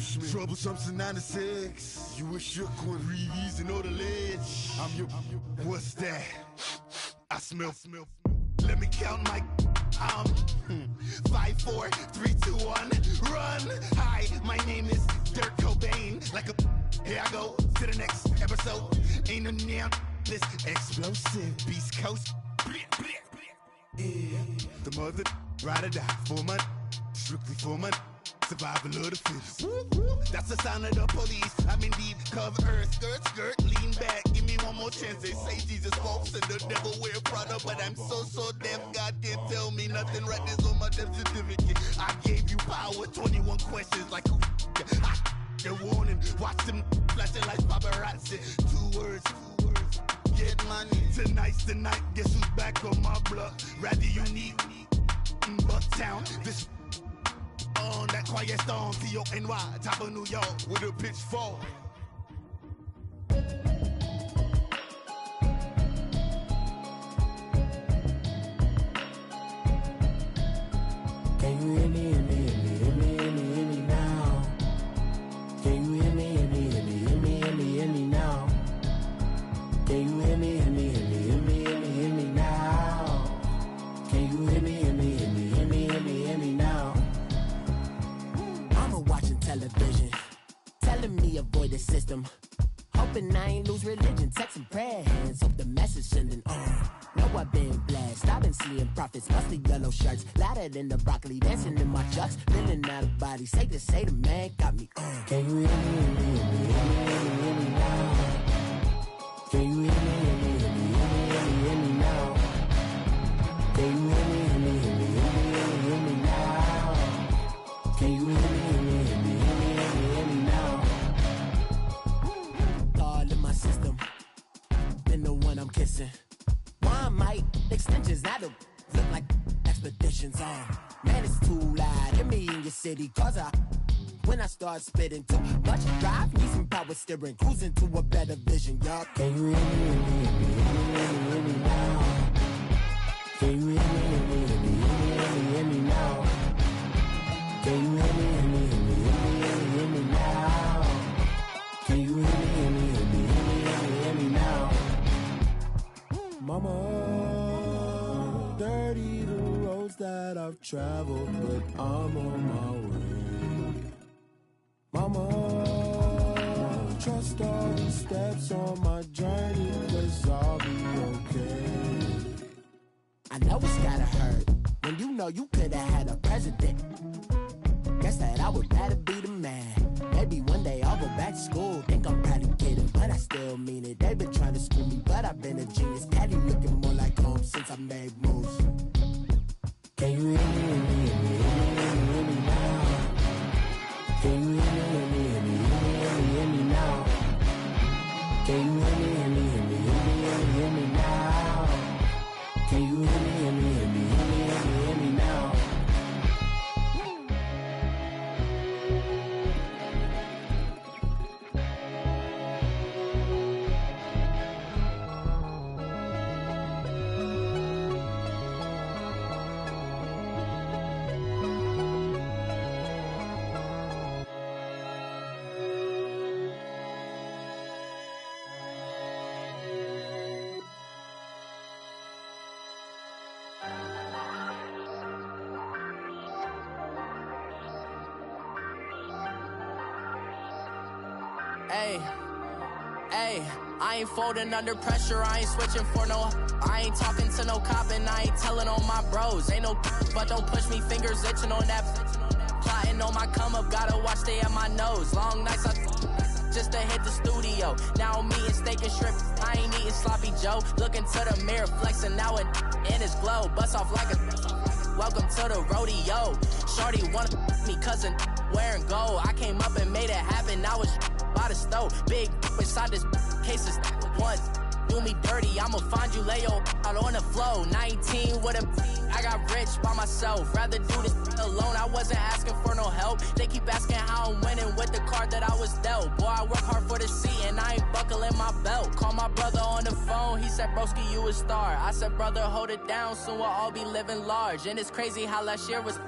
Bushman. Troublesome since 96. You a shook one. Breeze and know the ledge. I'm your. What's that? I smell. Let me count my. 5, 4, 3, 2, 1. Run. Hi, my name is Dirk Cobain. Like a. Here I go to the next episode. Ain't no damn this explosive Beast Coast. Yeah. The mother ride or die for my strictly for my survival of the fittest. That's the sound of the police. I'm in deep cover earth, skirt, lean back. Give me one more chance. They say Jesus walks and the devil wear Prada, but I'm so deaf. God can't tell me nothing. Right there's on my death certificate. I gave you power. 21 questions like who? The warning. Watch them flashing like paparazzi. 2 words. Get money. Tonight's the night. Guess who's back on my block? Rather unique. Bucktown. This on that quiet storm. T-O-N-Y. Top of New York with a pitchfork. Can you hear me, hear me, hear me, hear me, hear me, hear me now? Can you hear me, hear me, hear me, hear me, hear me, hear me now? Can you hear me, hear me, hear me, hear me, hear me, hear me now? Can you hear me, hear me, hear me, hear me, hear me, hear me now? Mama watching television, telling me avoid the system. Hoping I ain't lose religion, texting prayer hands, hope the message sending on. Know I've been blessed, I've been seeing prophets, mostly yellow shirts, louder than the broccoli, dancing in my chucks, feeling out of body, say the man got me on. Can you hear me, hear me, hear me, hear me, hear me, hear me now? Can you hear me, hear me, hear me, hear me, hear me, hear me now? Can you hear me, hear me, hear me, hear me, hear me, hear me now? Can you hear me, hear me, hear me, hear me, hear me, hear me now? All in my system, been the one I'm kissing. One might extensions that'll look like expeditions on. Man, it's too loud. Hear me in your city, cause when I start spitting too much drive, need some power steering, cruising to a better vision, y'all. Can you hear me, hear me, hear me, hear me, hear me, hear me now? Can you hear me, hear me, hear me, hear me, hear me, hear me now? Can you hear me, hear me, hear me, hear me, hear me, hear me now? Can you hear me, hear me, hear me, hear me, hear me, hear me now? Mama, dirty the roads that I've traveled, but I'm on my way. Mama, trust all the steps on my journey, 'cause I'll be okay. I know it's gotta hurt when you know you could've had a president. Guess that I would rather be the man. Maybe one day I'll go back to school. Think I'm probably kidding, but I still mean it. They've been trying to school me, but I've been a genius. Daddy looking more like home since I made moves. Can you hear me, hear me, hear me, hear me, hear me, hear me now? Can you hear me, hear me, hear me, hear me, hear me, hear me now? Can you hear me, hear me, hear me, hear me, hear me, hear me now? Can you hear me, hear me, hear me, hear me, hear me, hear me now? Hey, I ain't folding under pressure, I ain't switching for no. I ain't talking to no cop and I ain't telling on my bros. Ain't no but don't push me, fingers itching on that. Plotting on my come up, gotta watch stay at my nose. Long nights just to hit the studio. Now I'm eating steak and shrimp, I ain't eating sloppy Joe. Looking to the mirror, flexing now and in his glow. Bust off like a welcome to the rodeo. Shorty wanna me cousin wearing gold. I came up and made it happen, I was by the stove. Big inside this cases once. Do me dirty, I'ma find you, lay your out on the floor. 19 with a I got rich by myself. Rather do this alone, I wasn't asking for no help. They keep asking how I'm winning with the card that I was dealt. Boy, I work hard for the seat and I ain't buckling my belt. Call my brother on the phone, he said, broski, you a star. I said, brother, hold it down, soon we'll all be living large. And it's crazy how last year was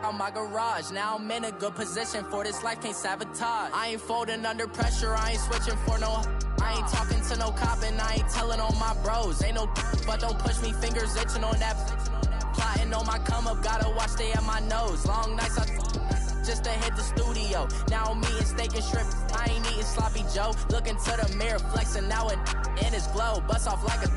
out my garage. Now I'm in a good position for this life, can't sabotage. I ain't folding under pressure, I ain't switching for no. I ain't talking to no cop and I ain't telling on my bros. Ain't no but don't push me, fingers itching on that. Plotting on my come up, gotta watch stay at my nose. Long nights I just to hit the studio. Now I'm eating steak and shrimp, I ain't eating sloppy Joe. Looking to the mirror, flexing now and in his glow. Bust off like a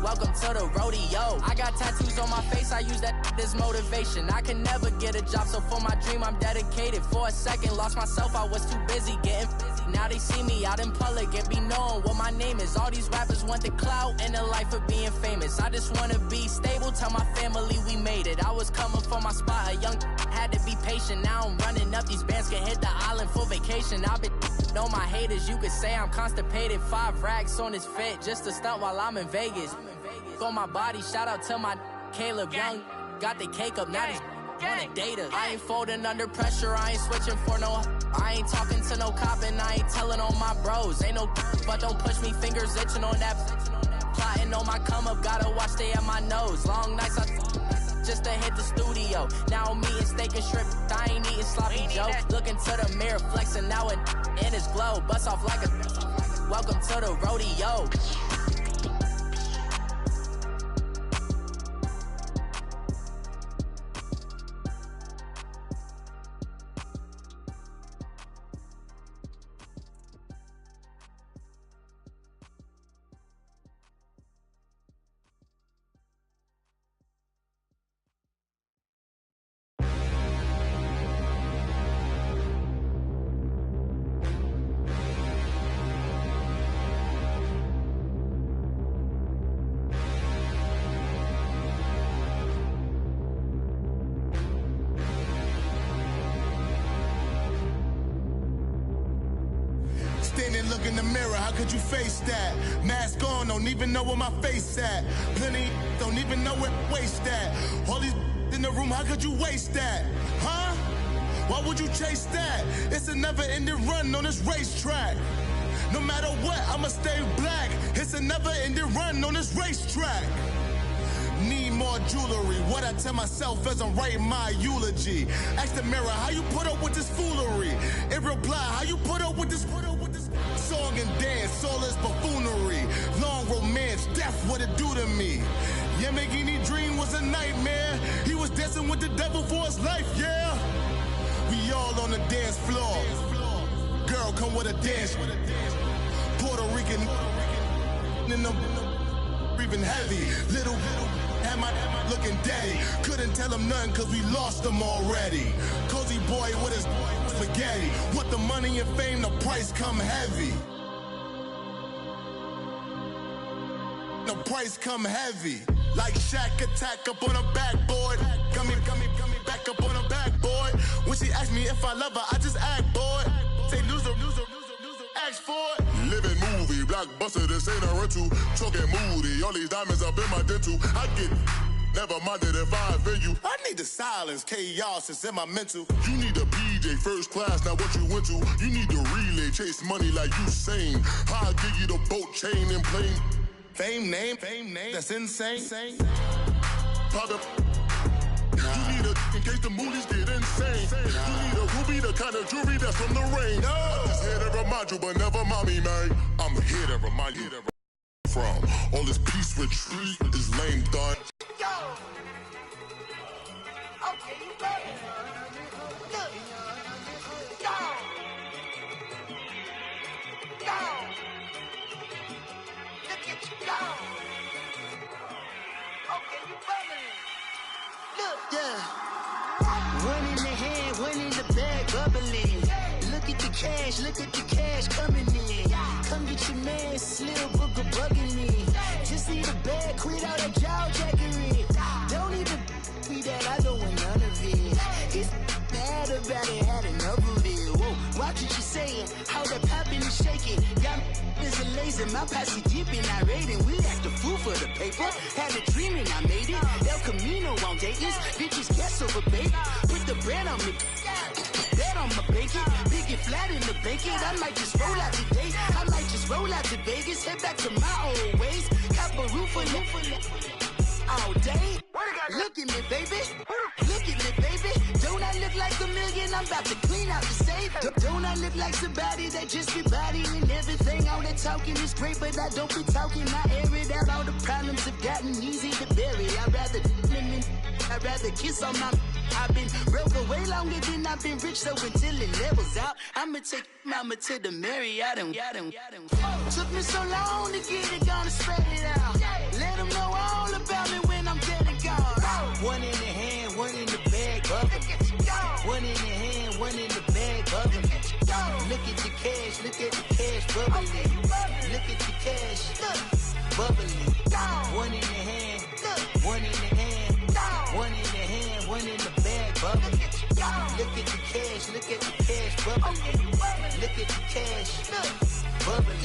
welcome to the rodeo. I got tattoos on my face, I use that as motivation. I can never get a job, so for my dream I'm dedicated. For a second, lost myself, I was too busy getting busy. Now they see me out in public and be knowing what my name is. All these rappers want the clout and the life of being famous. I just wanna be stable, tell my family we made it. I was coming for my spot, a young had to be patient. Now I'm running up, these bands can hit the island for vacation. I've been on my haters, you could say I'm constipated. 5 racks on his fit, just to stunt while I'm in Vegas. On my body, shout out to my Caleb Young. Got the cake up, now these wanna date us. I ain't folding under pressure, I ain't switching for no. I ain't talking to no cop and I ain't telling on my bros. Ain't no but don't push me, fingers itching on that. Plotting on my come up, gotta watch stay at my nose. Long nights I just to hit the studio. Now I'm eating steak and shrimp, I ain't eating sloppy Joe. Looking to the mirror, flexing now and in his glow. Bust off like a welcome to the rodeo. Standing, look in the mirror, how could you face that? Mask on, don't even know where my face at. Plenty, don't even know where waste at. All these in the room, how could you waste that? Huh? Why would you chase that? It's a never-ending run on this racetrack. No matter what, I'ma stay black. It's a never-ending run on this racetrack. Need more jewelry, what I tell myself as I'm writing my eulogy. Ask the mirror, how you put up with this foolery? In reply, how you put up with this song and dance, all this buffoonery. Long romance, death, what it do to me? Yamagini dream was a nightmare. He was dancing with the devil for his life, yeah. We all on the dance floor. Girl, come with a dance. Puerto Rican in the breathing heavy. Little am I looking daddy. Couldn't tell him nothing cause we lost him already. Cozy boy with his spaghetti. What the money and fame, the price come heavy. The price come heavy. Like Shaq attack up on a backboard. Gummy, back up on a backboard. When she asked me if I love her, I just act bored. Say loser, ask for it. Living movie, blockbuster, this ain't a rental. Talking moody, all these diamonds up in my dental. I get never minded if I offend you. I need the silence, chaos is in my mental. You need a BJ, first class, not what you went to. You need the relay, chase money like you sane. I'll give you the boat, chain, and plane. Fame name, that's insane. Pop up. You need a in case the movies get insane. You need a ruby, the kind of jewelry that's from the rain. I'm just here to remind you, but never mommy, man. I'm here to remind you from all this peace retreat is lame done. Yo! Okay, you ready? Look! Yo! Yo! Look at you go! Okay, you ready? Look! Yeah! One in the hand, one in the bag, bubbling. Look at the cash coming in. Come get your man, Slim Booker bugging me. Just need a bag, quit all that jaw jackery. Don't even be that, I don't want none of it. He's mad about it, had enough of it. Whoa, watch what you saying, how that poppin' and shaking. Y'all is a lazy, my posse deep and I raiding. We act the fool for the paper, had a dream and I made it. El Camino on Dayton's, bitches guess over baby. Put the bread on me, bet on my bacon. Big and flat in the bacon, I might just roll out today. I might just roll out to Vegas, head back to my old ways. Cop a roof for all day. Look at me, baby. Look at me, baby. look like a million, I'm about to clean out the safe. Don't I look like somebody that just be bodying everything? All that talking is great, but I don't be talking. I air it out, all the problems have gotten easy to bury. I'd rather kiss on my... I've been broke way longer than I've been rich, so until it levels out, I'ma take mama to the Marriott and took me so long to get it, gonna spread it out. Let them know all about me when I'm dead and gone. One in the hand, one in the bag, bubble. One in the hand, one in the bag, bubble. Look at the cash, look at the cash, bubbling. Look at the cash, bubbling. One in the hand, one in the hand, one in the hand, one in the bag, bubbling. Look at the cash, look at the cash, bubbling. Look at the cash, bubbling.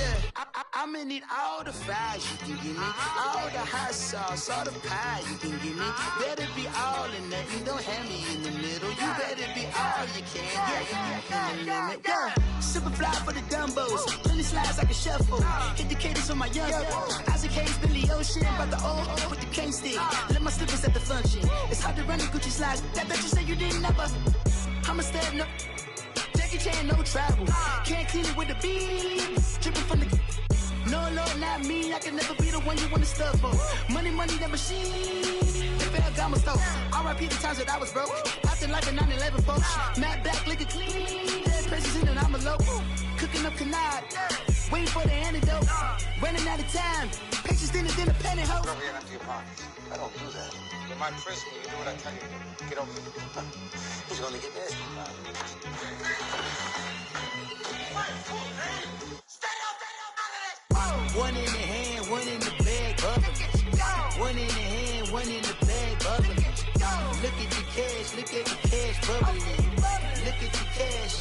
I'ma need all the fries you can give me, all the hot sauce, all the pie you can give me. Better be all or nothing, don't have me in the middle. You better be all you can, yeah. Super fly for the dumbos, plenty slides like a shuffle. Hit the cadence for my young Isaac Hayes, Billy Ocean, but the old with the cane stick. Let my slippers at the function. It's hard to run the Gucci slides. That bet you say you didn't never. I'ma step no. Jackie Chan, no travel. Can't clean it with the beat. Dripping from the. No, Lord, not me. I can never be the one you want to stuff for. Money, that machine. If I my stuff. R.I.P. the times that I was broke. Acting like a 9/11 folks. Matt back, liquor clean. Dead presses in and I'm a local. Cooking up canard. Waiting for the antidote. Running out of time. Patience thinner than a penny hoe. Over here after your pockets. I don't do that. You might frisk me. You do what I tell you. Get over here. He's gonna get this. One in the hand, one in the bag, bubbling. One in the hand, one in the bag, bubbling. Look at the cash, look at the cash, bubbling. Look at the cash,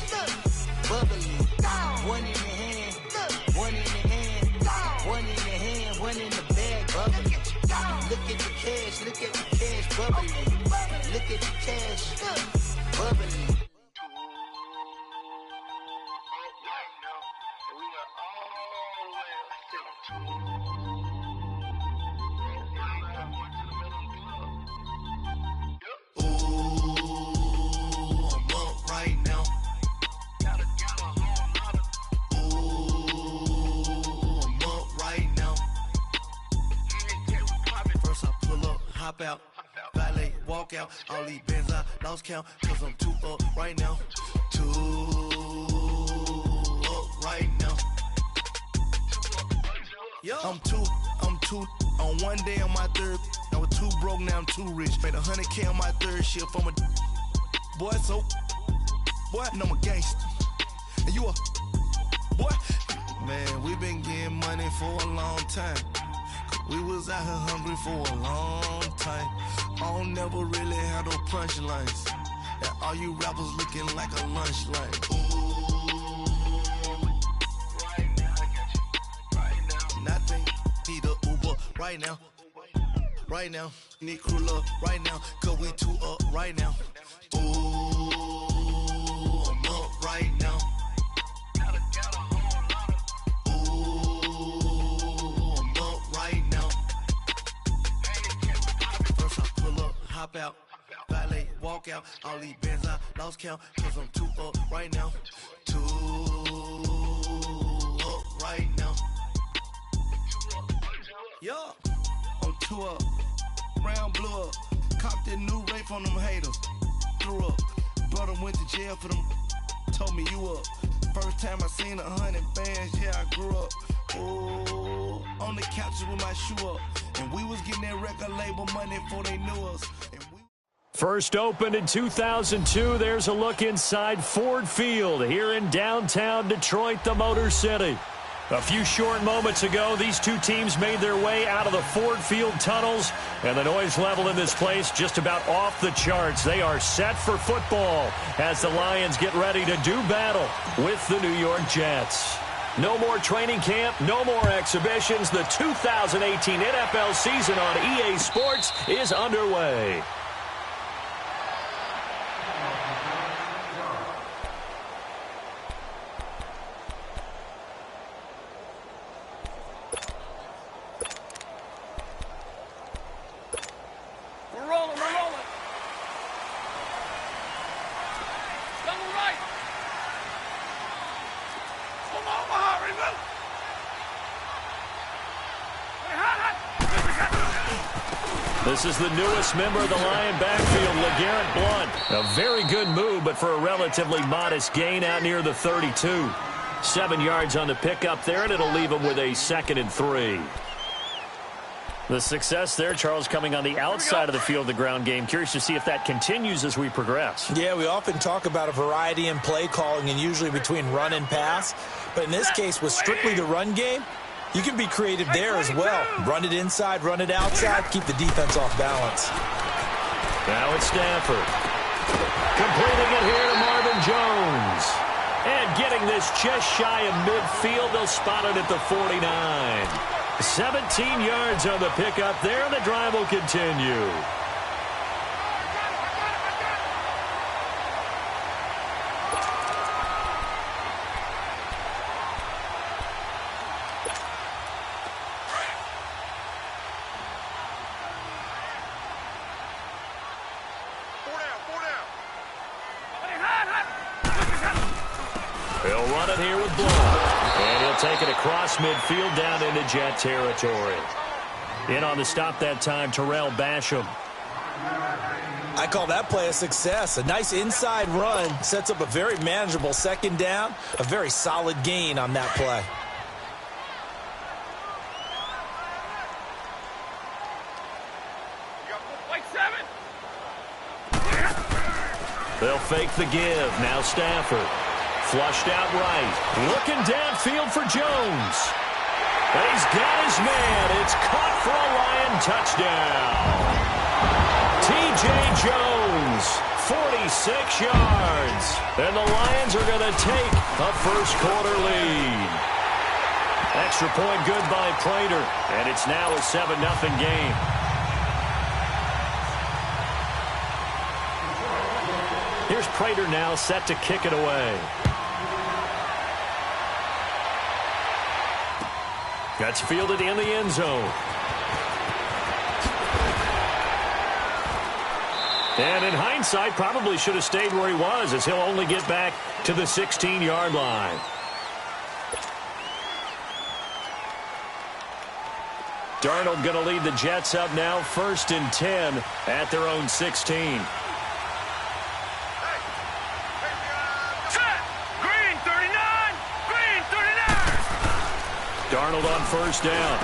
bubbling. One in the hand, one in the hand, one in the hand, one in the bag, bubbling. Look at the cash, look at the cash, bubbling. Look at the cash, bubbling. Hop out, valet, walk out, all these bands I lost count, cause I'm too up right now, too up right now. Yo. I'm too, on one day on my third, I was too broke, now I'm too rich. Made 100K on my third shift, I'm a boy, so, boy, no, I'm a gangster, and you a, boy, man, we been getting money for a long time. We was out here hungry for a long time. I don't never really have no punchlines. And all you rappers looking like a lunch line. Right now, I got you. Right now. Nothing. Need a Uber right now. Right now. Need crew love right now. Cause we too up right now. Ooh, I'm up right now. Hop out, valet, walk out, all these bands I lost count, cause I'm too up right now, too up right now. Yo, I'm too up, round blew up, copped that new rape on them haters, threw up, brother went to jail for them, told me you up, first time I seen 100 bands, yeah I grew up, ooh, on the couches with my shoe up. And we was getting that record label money before they knew us. First opened in 2002, there's a look inside Ford Field here in downtown Detroit, the Motor City. A few short moments ago, these two teams made their way out of the Ford Field tunnels, and the noise level in this place just about off the charts. They are set for football as the Lions get ready to do battle with the New York Jets. No more training camp, no more exhibitions. The 2018 NFL season on EA Sports is underway. We're rolling. This is the newest member of the Lion backfield, LeGarrette Blount. A very good move, but for a relatively modest gain out near the 32. 7 yards on the pickup there, and it'll leave him with a 2nd and 3. The success there, Charles, coming on the outside of the field, the ground game. Curious to see if that continues as we progress. Yeah, we often talk about a variety in play calling and usually between run and pass. But in this case, with strictly the run game, you can be creative there as well. Run it inside, run it outside, keep the defense off balance. Now it's Stafford. Completing it here to Marvin Jones. And getting this just shy of midfield. They'll spot it at the 49. 17 yards on the pickup there, and the drive will continue. He'll run it here with Blount. And he'll take it across midfield down into Jet territory. In on the stop that time, Terrell Basham. I call that play a success. A nice inside run sets up a very manageable 2nd down. A very solid gain on that play. They'll fake the give. Now Stafford. Flushed out right. Looking downfield for Jones. And he's got his man. It's caught for a Lion touchdown. T.J. Jones, 46 yards. And the Lions are going to take a first-quarter lead. Extra point good by Prater. And it's now a 7-0 game. Here's Prater now set to kick it away. That's fielded in the end zone. And in hindsight, probably should have stayed where he was, as he'll only get back to the 16-yard line. Darnold going to lead the Jets up now, 1st and 10 at their own 16. Darnold on 1st down.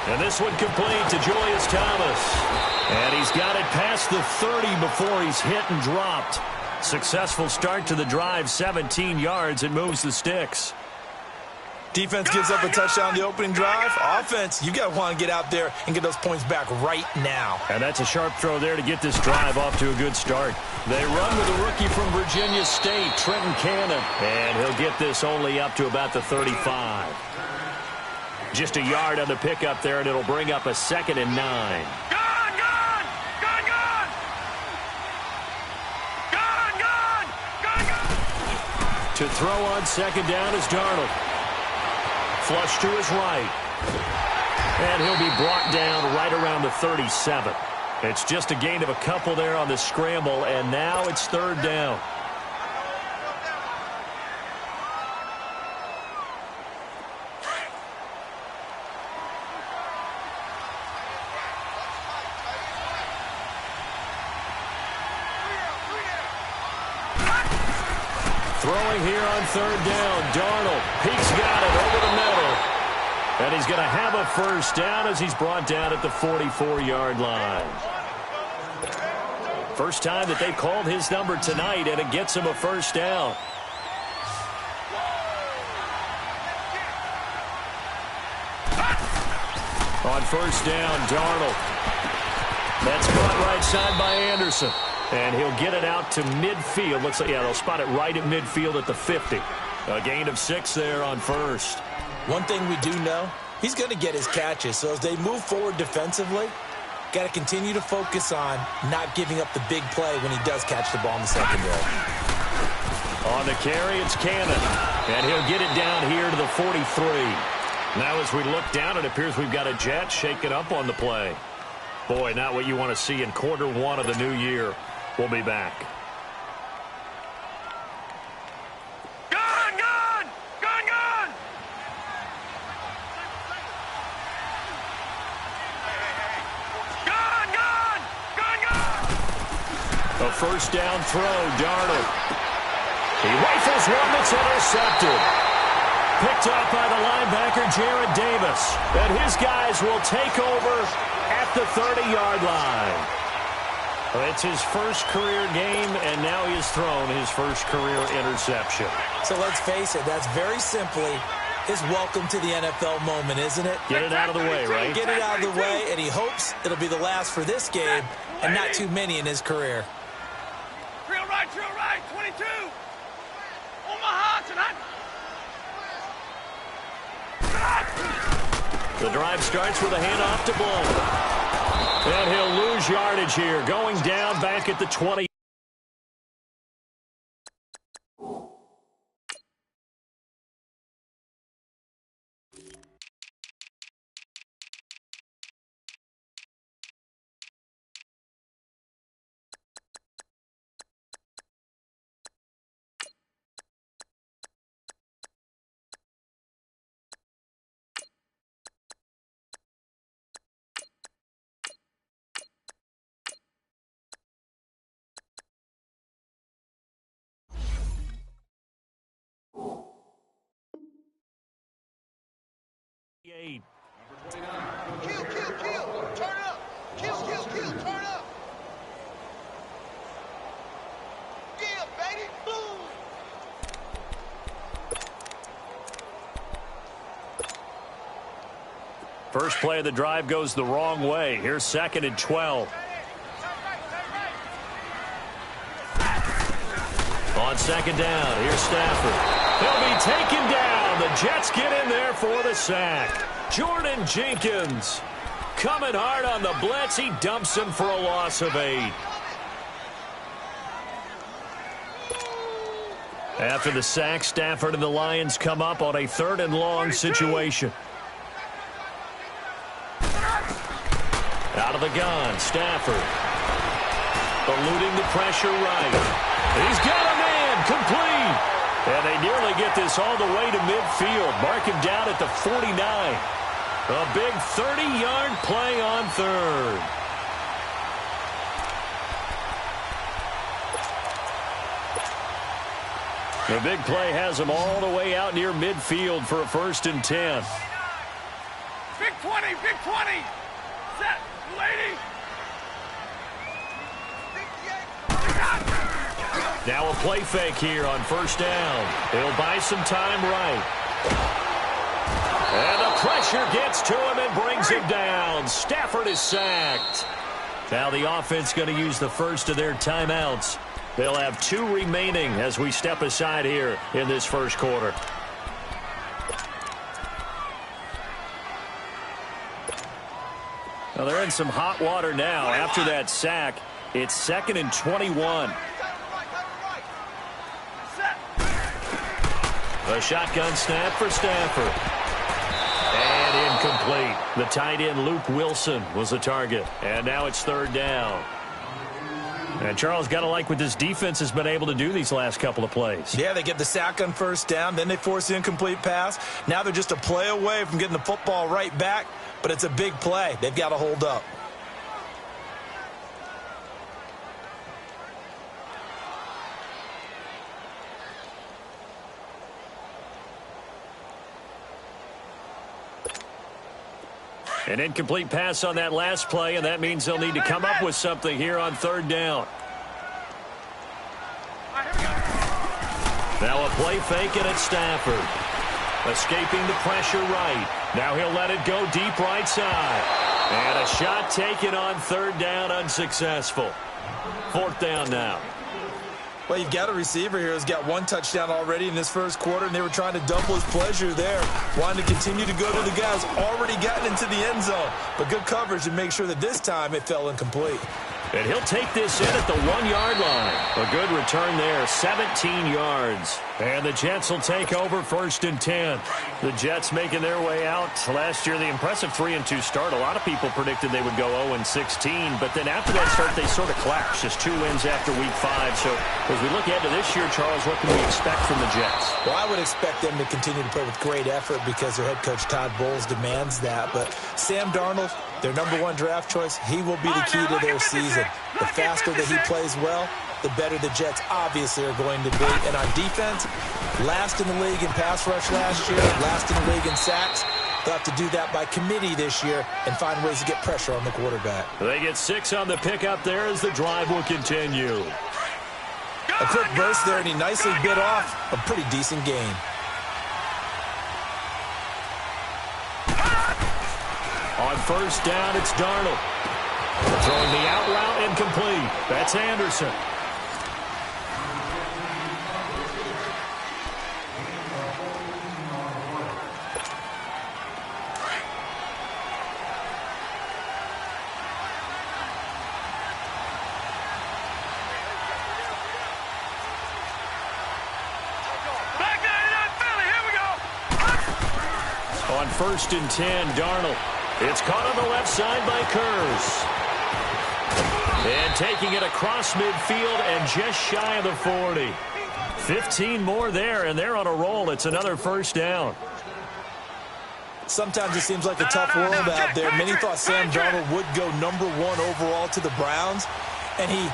And this one complete to Julius Thomas. And he's got it past the 30 before he's hit and dropped. Successful start to the drive, 17 yards, and moves the sticks. Defense gives up a touchdown the opening drive. Offense, you got to want to get out there and get those points back right now. And that's a sharp throw there to get this drive off to a good start. They run with a rookie from Virginia State, Trenton Cannon. And he'll get this only up to about the 35. Just a yard on the pickup there, and it'll bring up a 2nd and 9. Gone! To throw on 2nd down is Darnold. Flush to his right. And he'll be brought down right around the 37. It's just a gain of a couple there on the scramble, and now it's 3rd down. Throwing here on 3rd down, Darnold. He's got it over the middle. And he's going to have a 1st down as he's brought down at the 44-yard line. First time that they've called his number tonight, and it gets him a 1st down. On 1st down, Darnold. That's caught right side by Anderson. And he'll get it out to midfield. Looks like, yeah, they'll spot it right at midfield at the 50. A gain of 6 there on 1st. One thing we do know, he's going to get his catches. So as they move forward defensively, got to continue to focus on not giving up the big play when he does catch the ball in the secondary. On the carry, it's Cannon. And he'll get it down here to the 43. Now as we look down, it appears we've got a Jet shaking up on the play. Boy, not what you want to see in quarter 1 of the new year. We'll be back. Gone! A first down throw, Darnold. He rifles one that's intercepted. Picked up by the linebacker, Jared Davis. And his guys will take over at the 30-yard line. It's his first career game, and now he has thrown his first career interception. So let's face it, that's very simply his welcome to the NFL moment, isn't it? Get it out of the way, right? Get it out of the way, and he hopes it'll be the last for this game and not too many in his career. Drill right, 22. Omaha tonight. The drive starts with a handoff to Blow. And he'll lose yardage here, going down back at the 20. Kill, turn up. Kill, turn up. Yeah, baby, boom. First play of the drive goes the wrong way. Here's 2nd and 12. On 2nd down, here's Stafford. He'll be taken down. The Jets get in there for the sack. Jordan Jenkins coming hard on the blitz. He dumps him for a loss of 8. After the sack, Stafford and the Lions come up on a 3rd and long situation. Out of the gun, Stafford. Eluding the pressure right. He's got a man, complete. And they nearly get this all the way to midfield. Mark him down at the 49. A big 30-yard play on 3rd. The big play has him all the way out near midfield for a 1st and 10. Big 20. Set, lady. Now a play fake here on 1st down. He'll buy some time right. And the pressure gets to him and brings him down. Stafford is sacked. Now the offense going to use the first of their timeouts. They'll have 2 remaining as we step aside here in this first quarter. Well, they're in some hot water now. After that sack, it's 2nd and 21. A shotgun snap for Stafford. And incomplete. The tight end, Luke Wilson, was the target. And now it's 3rd down. And Charles, got to like what this defense has been able to do these last couple of plays. Yeah, they get the sack on 1st down, then they force the incomplete pass. Now they're just a play away from getting the football right back, but it's a big play. They've got to hold up. An incomplete pass on that last play, and that means they'll need to come up with something here on 3rd down. Now a play fake, and it's Stafford. Escaping the pressure right. Now he'll let it go deep right side. And a shot taken on 3rd down, unsuccessful. 4th down now. Well, you've got a receiver here who's got 1 touchdown already in this first quarter, and they were trying to double his pleasure there. Wanting to continue to go to the guys already gotten into the end zone. But good coverage to make sure that this time it fell incomplete. And he'll take this in at the 1-yard line. A good return there, 17 yards. And the Jets will take over 1st and 10. The Jets making their way out. Last year, the impressive 3-2 start. A lot of people predicted they would go 0-16. But then after that start, they sort of collapsed. Just 2 wins after week 5. So as we look ahead to this year, Charles, what can we expect from the Jets? Well, I would expect them to continue to play with great effort because their head coach Todd Bowles demands that. But Sam Darnold, their #1 draft choice, he will be the key to their season. The faster that he plays well, the better the Jets obviously are going to be. And on defense, last in the league in pass rush last year, last in the league in sacks. They'll have to do that by committee this year and find ways to get pressure on the quarterback. They get 6 on the pickup there as the drive will continue. A quick burst there, and he nicely bit off a pretty decent gain. On first down, it's Darnold. Throwing the out route incomplete. That's Anderson. On first and 10, Darnold. It's caught on the left side by Kurz. And taking it across midfield and just shy of the 40. 15 more there, and they're on a roll. It's another first down. Sometimes it seems like a tough world out there. Many thought Sam Darnold would go #1 overall to the Browns, and he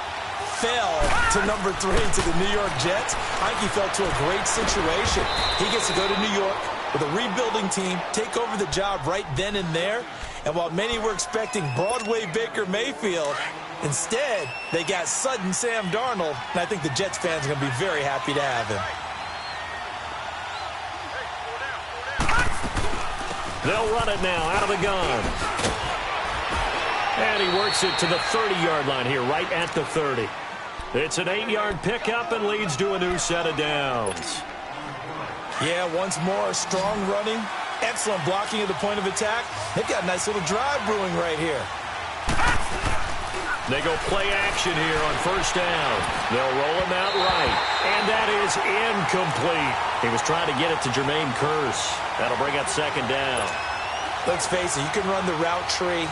fell to #3 to the New York Jets. I think he fell to a great situation. He gets to go to New York with a rebuilding team, take over the job right then and there. And while many were expecting Broadway Baker Mayfield, instead, they got sudden Sam Darnold, and I think the Jets fans are going to be very happy to have him. They'll run it now out of the gun. And he works it to the 30-yard line here, right at the 30. It's an 8-yard pickup and leads to a new set of downs. Yeah, once more, strong running, excellent blocking at the point of attack. They've got a nice little drive brewing right here. They go play action here on first down. They'll roll him out right. And that is incomplete. He was trying to get it to Jermaine Kearse. That'll bring up second down. Let's face it, you can run the route tree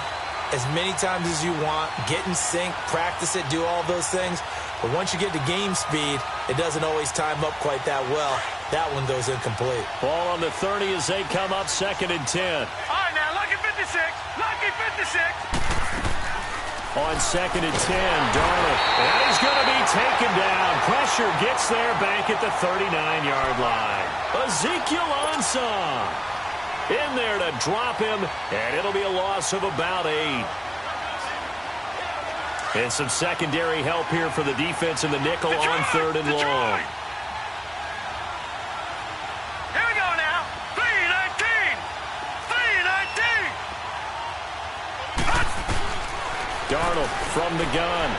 as many times as you want, get in sync, practice it, do all those things. But once you get to game speed, it doesn't always time up quite that well. That one goes incomplete. Ball on the 30 as they come up second and 10. All right, now, lucky 56. Lucky 56. On second and 10, Darnold. And he's going to be taken down. Pressure gets there back at the 39-yard line. Ezekiel Ansah in there to drop him, and it'll be a loss of about 8. And some secondary help here for the defense in the nickel on third and long. Here we go now. 3-19. 3-19. Darnold from the gun.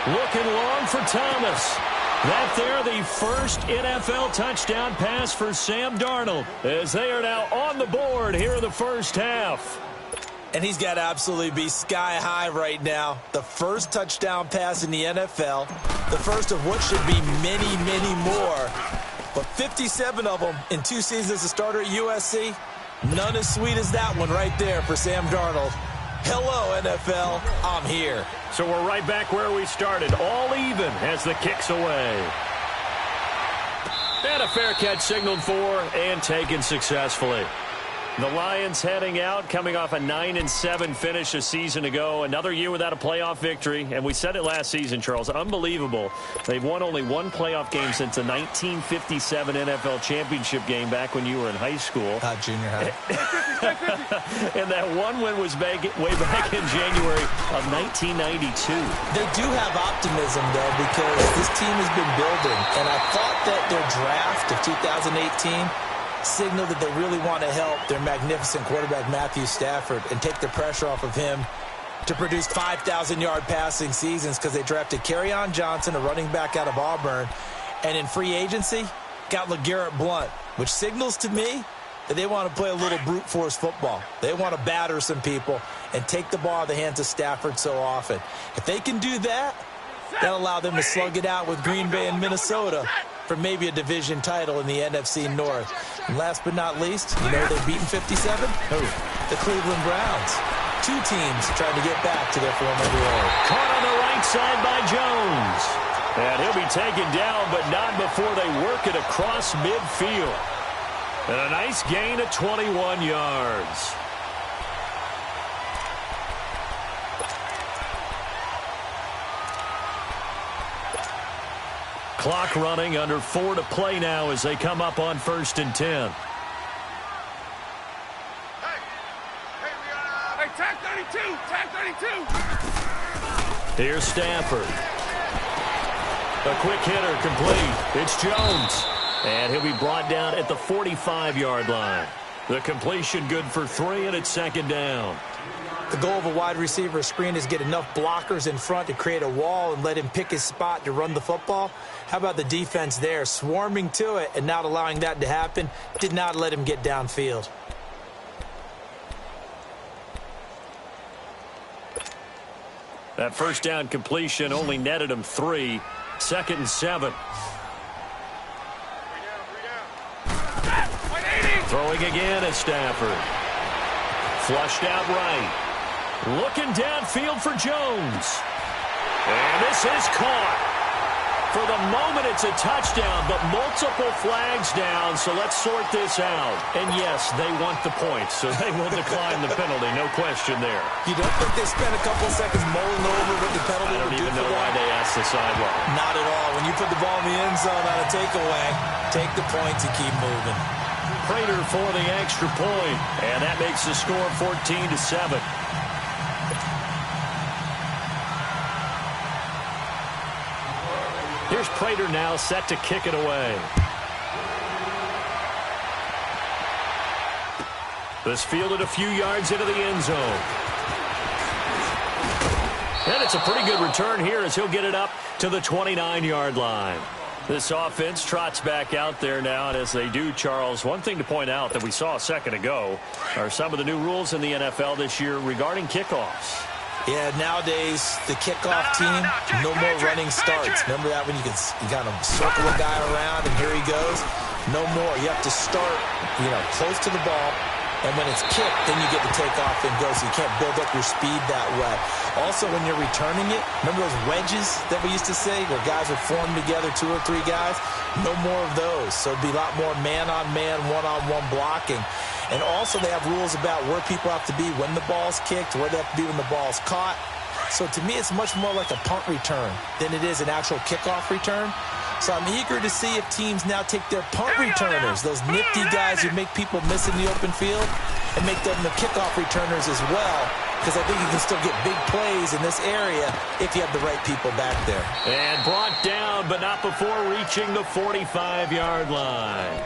Looking long for Thomas. That there, the first NFL touchdown pass for Sam Darnold, as they are now on the board here in the first half. And he's got to absolutely be sky high right now. The first touchdown pass in the NFL, the first of what should be many, many more. But 57 of them in 2 seasons as a starter at USC, none as sweet as that one right there for Sam Darnold. Hello, NFL, I'm here. So we're right back where we started, all even as the kick's away. And a fair catch signaled for and taken successfully. The Lions heading out, coming off a 9-7 finish a season ago. Another year without a playoff victory. And we said it last season, Charles. Unbelievable. They've won only one playoff game since the 1957 NFL championship game back when you were in high school. Junior high. And that one win was way back in January of 1992. They do have optimism, though, because this team has been building. And I thought that their draft of 2018 signal that they really want to help their magnificent quarterback Matthew Stafford and take the pressure off of him to produce 5,000-yard passing seasons, because they drafted Kerryon Johnson, a running back out of Auburn, and in free agency got LeGarrette Blount, which signals to me that they want to play a little brute force football. They want to batter some people and take the ball out of the hands of Stafford so often. If they can do that, that'll allow them to slug it out with Green Bay and Minnesota for maybe a division title in the NFC North. And last but not least, you know they've beaten 57? Who? The Cleveland Browns. 2 teams trying to get back to their former glory. Caught on the right side by Jones. And he'll be taken down, but not before they work it across midfield. And a nice gain of 21 yards. Clock running, under 4 to play now as they come up on 1st and 10. Hey, tag 32! Tag 32! Here's Stafford. A quick hitter complete. It's Jones. And he'll be brought down at the 45-yard line. The completion good for 3, and it's 2nd down. The goal of a wide receiver screen is get enough blockers in front to create a wall and let him pick his spot to run the football. How about the defense there, swarming to it and not allowing that to happen? Did not let him get downfield. That first down completion only netted him 3. 2nd and 7. Throwing again at Stafford. Flushed out right. Looking downfield for Jones. And this is caught. For the moment, it's a touchdown, but multiple flags down, so let's sort this out. And yes, they want the points, so they will decline the penalty, no question there. You don't think they spent a couple seconds mulling over what the penalty I don't even know why they asked the sideline. Not at all. When you put the ball in the end zone on a takeaway, take the points and keep moving. Prater for the extra point, and that makes the score 14-7. Here's Prater now set to kick it away. This fielded a few yards into the end zone. And it's a pretty good return here as he'll get it up to the 29-yard line. This offense trots back out there now, and as they do, Charles, one thing to point out that we saw a second ago are some of the new rules in the NFL this year regarding kickoffs. Yeah, nowadays, the kickoff team, no more running starts. Remember that when you got to circle a guy around and here he goes? No more. You have to start, close to the ball. And when it's kicked, then you get to take off and go, so you can't build up your speed that way. Also, when you're returning it, remember those wedges that we used to say where guys would form together, 2 or 3 guys? No more of those. So it'd be a lot more man-on-man, one-on-one blocking. And also they have rules about where people have to be when the ball's kicked, where they have to be when the ball's caught. So to me, it's much more like a punt return than it is an actual kickoff return. So I'm eager to see if teams now take their punt returners, those nifty guys who make people miss in the open field, and make them the kickoff returners as well, because I think you can still get big plays in this area if you have the right people back there. And brought down, but not before reaching the 45-yard line.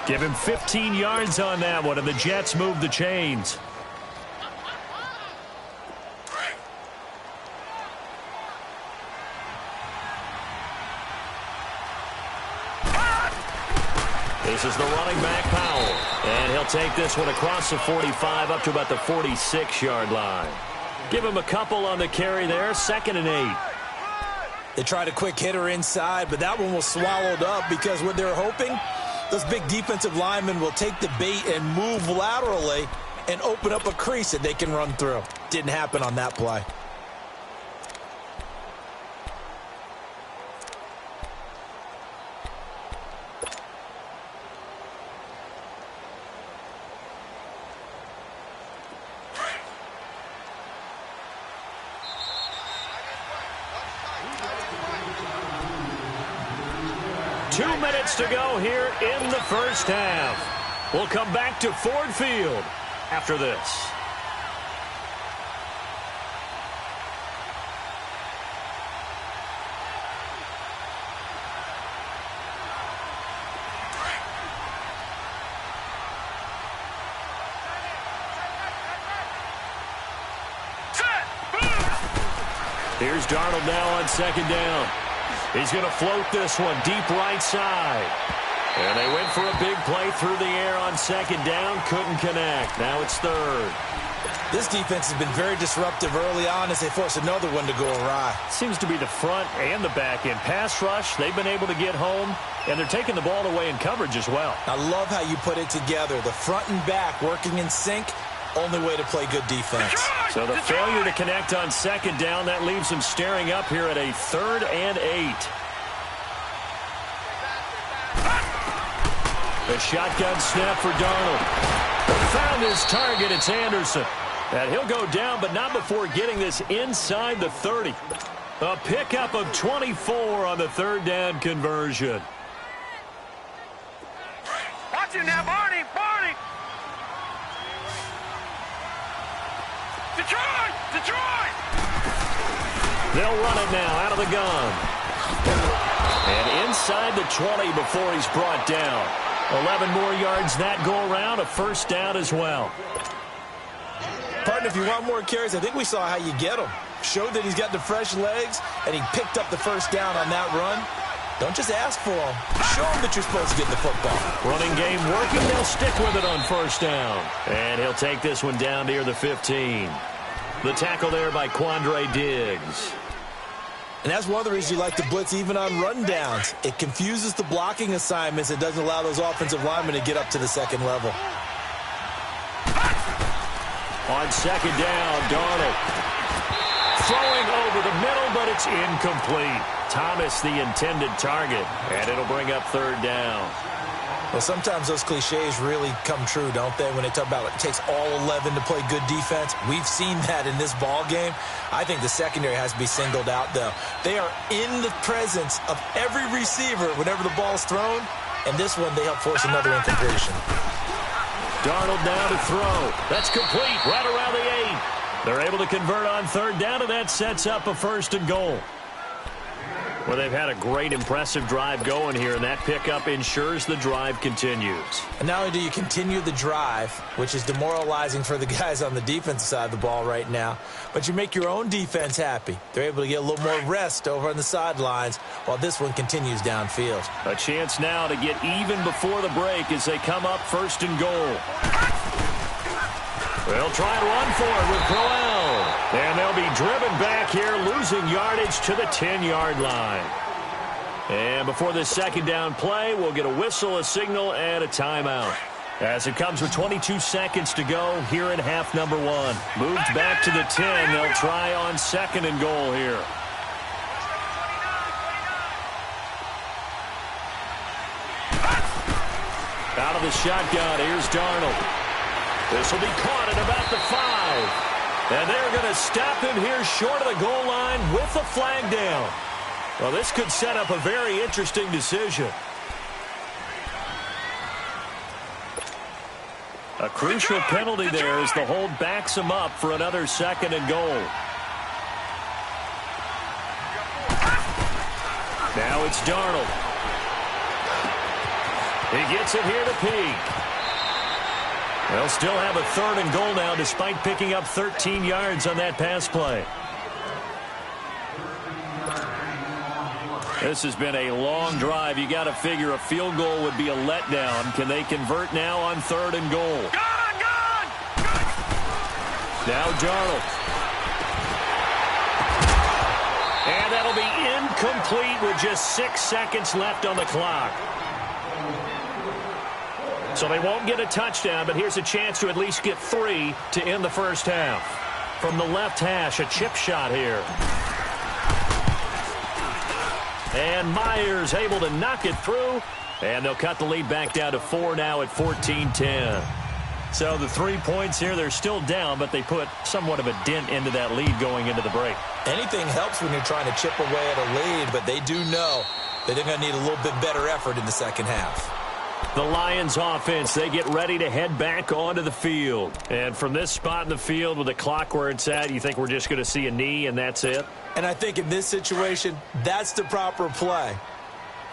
Give him 15 yards on that one, and the Jets move the chains. This is the running back, Powell. And he'll take this one across the 45 up to about the 46-yard line. Give him a couple on the carry there, 2nd and 8. They tried a quick hitter inside, but that one was swallowed up because what they're hoping, those big defensive linemen will take the bait and move laterally and open up a crease that they can run through. Didn't happen on that play. To go here in the first half. We'll come back to Ford Field after this. Here's Darnold now on 2nd down. He's going to float this one deep right side. And they went for a big play through the air on 2nd down. Couldn't connect. Now it's 3rd. This defense has been very disruptive early on as they force another one to go awry. Seems to be the front and the back end. Pass rush, they've been able to get home, and they're taking the ball away in coverage as well. I love how you put it together. The front and back working in sync. Only way to play good defense. So the failure to connect on 2nd down, that leaves them staring up here at a 3rd and 8. The shotgun snap for Darnold. Found his target. It's Anderson. And he'll go down, but not before getting this inside the 30. A pickup of 24 on the third down conversion. Watch him now, Barney! Barney! Detroit! Detroit! They'll run it now out of the gun. And inside the 20 before he's brought down. 11 more yards that go around, a first down as well. Partner, if you want more carries, I think we saw how you get them. Showed that he's got the fresh legs, and he picked up the first down on that run. Don't just ask for them. Show them that you're supposed to get the football. Running game working. They'll stick with it on first down. And he'll take this one down near the 15. The tackle there by Quandre Diggs. And that's one of the reasons you like to blitz even on rundowns. It confuses the blocking assignments. It doesn't allow those offensive linemen to get up to the second level. On second down, Darnold. Throwing over the middle, but it's incomplete. Thomas the intended target, and it'll bring up third down. Well, sometimes those cliches really come true, don't they, when they talk about it takes all 11 to play good defense. We've seen that in this ball game. I think the secondary has to be singled out, though. They are in the presence of every receiver whenever the ball's thrown, and this one they help force another incompletion. Darnold now to throw. That's complete right around the 8. They're able to convert on third down, and that sets up a first and goal. Well, they've had a great, impressive drive going here, and that pickup ensures the drive continues. And not only do you continue the drive, which is demoralizing for the guys on the defensive side of the ball right now, but you make your own defense happy. They're able to get a little more rest over on the sidelines while this one continues downfield. A chance now to get even before the break as they come up first and goal. They'll try and run for it with Crowell. And they'll be driven back here, losing yardage to the 10-yard line. And before this second down play, we'll get a whistle, a signal, and a timeout. As it comes with 22 seconds to go here in half number 1. Moved back to the 10. They'll try on second and goal here. Out of the shotgun, here's Darnold. This will be caught at about the 5. And they're going to stop him here short of the goal line with the flag down. Well, this could set up a very interesting decision. A crucial penalty there as the hold backs him up for another second and goal. Now it's Darnold. He gets it here to Peak. They'll still have a third and goal now despite picking up 13 yards on that pass play. This has been a long drive. You got to figure a field goal would be a letdown. Can they convert now on third and goal? Gone! Now Darnold. And that'll be incomplete with just 6 seconds left on the clock. So they won't get a touchdown, but here's a chance to at least get 3 to end the first half. From the left hash, a chip shot here. And Myers able to knock it through. And they'll cut the lead back down to 4 now at 14-10. So the 3 points here, they're still down, but they put somewhat of a dent into that lead going into the break. Anything helps when you're trying to chip away at a lead, but they do know that they're going to need a little bit better effort in the second half. The Lions offense, they get ready to head back onto the field. And from this spot in the field with the clock where it's at, you think we're just going to see a knee and that's it? And I think in this situation, that's the proper play.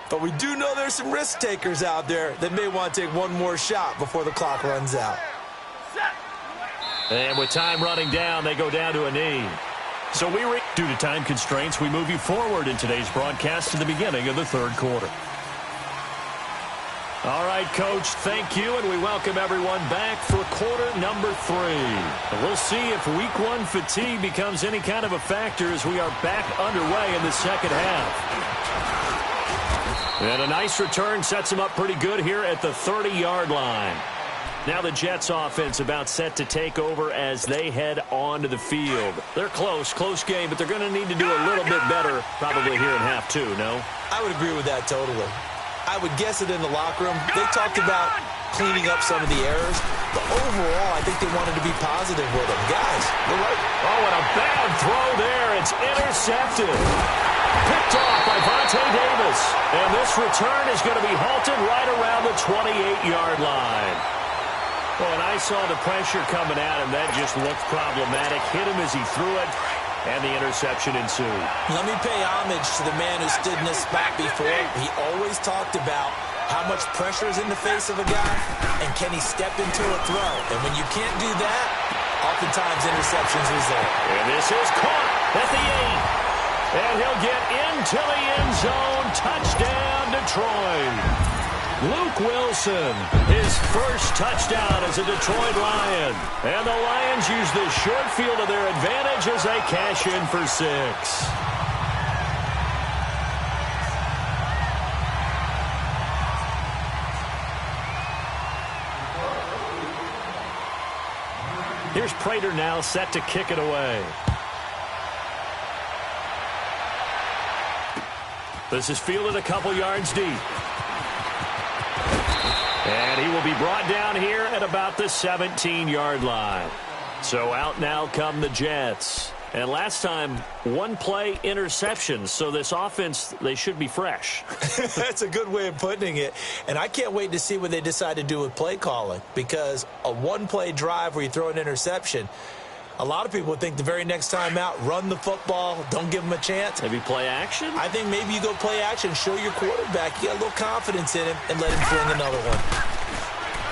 But we do know there's some risk takers out there that may want to take one more shot before the clock runs out. And with time running down, they go down to a knee. So due to time constraints, we move you forward in today's broadcast to the beginning of the third quarter. All right, Coach, thank you, and we welcome everyone back for quarter number 3. And we'll see if week 1 fatigue becomes any kind of a factor as we are back underway in the second half. And a nice return sets them up pretty good here at the 30-yard line. Now the Jets offense about set to take over as they head onto the field. They're close game, but they're going to need to do a little bit better probably here in half 2, no? I would agree with that totally. I would guess it in the locker room. They talked about cleaning up some of the errors. But overall, I think they wanted to be positive with him. Guys, you're right. Oh, and a bad throw there. It's intercepted. Picked off by Vontae Davis. And this return is going to be halted right around the 28-yard line. Well, and I saw the pressure coming at him. That just looked problematic. Hit him as he threw it, and the interception ensued. Let me pay homage to the man who stood in this spot before. He always talked about how much pressure is in the face of a guy, and can he step into a throw? And when you can't do that, oftentimes interceptions result. And this is caught at the 8. And he'll get into the end zone. Touchdown, Detroit. Luke Wilson, his first touchdown as a Detroit Lion. And the Lions use the short field to their advantage as they cash in for 6. Here's Prater now set to kick it away. This is fielded a couple yards deep. And he will be brought down here at about the 17-yard line. So out now come the Jets. And last time, one play interception. So this offense, they should be fresh. That's a good way of putting it. And I can't wait to see what they decide to do with play calling. Because a one-play drive where you throw an interception, a lot of people would think the very next time out, run the football, don't give them a chance. Maybe play action? I think maybe you go play action, show your quarterback you got a little confidence in him, and let him fling another one.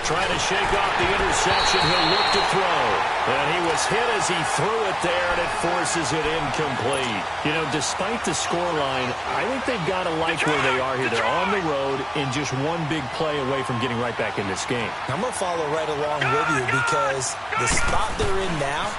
Trying to shake off the interception. He'll look to throw. And he was hit as he threw it there, and it forces it incomplete. You know, despite the scoreline, I think they've got to like where they are here. They're on the road and just one big play away from getting right back in this game. I'm going to follow right along with you because the spot they're in now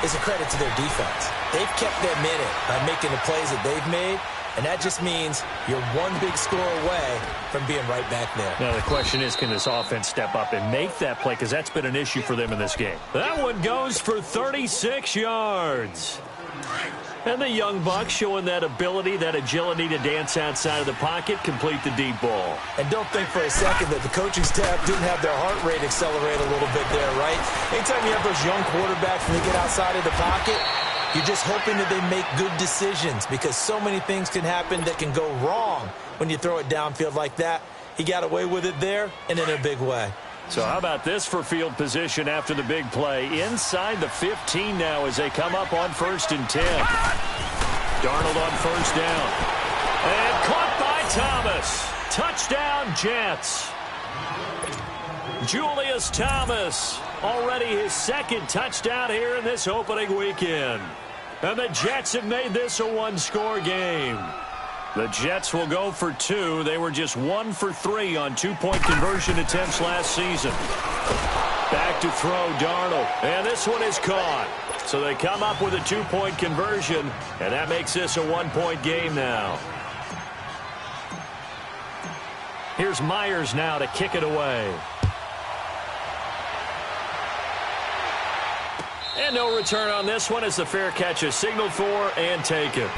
is a credit to their defense. They've kept them in it by making the plays that they've made, and that just means you're one big score away from being right back there. Now, the question is, can this offense step up and make that play? Because that's been an issue for them in this game. That one goes for 36 yards. And the young Bucks showing that ability, that agility to dance outside of the pocket, complete the deep ball. And don't think for a second that the coaching staff didn't have their heart rate accelerate a little bit there, right? Anytime you have those young quarterbacks and they get outside of the pocket, you're just hoping that they make good decisions because so many things can happen that can go wrong when you throw it downfield like that. He got away with it there and in a big way. So how about this for field position after the big play? Inside the 15 now as they come up on 1st and 10. Darnold on 1st down. And caught by Thomas. Touchdown, Jets. Julius Thomas, already his second touchdown here in this opening weekend. And the Jets have made this a one-score game. The Jets will go for 2. They were just 1 for 3 on 2-point conversion attempts last season. Back to throw, Darnold. And this one is caught. So they come up with a 2-point conversion, and that makes this a 1-point game now. Here's Myers now to kick it away. And no return on this one as the fair catch is signaled for and taken.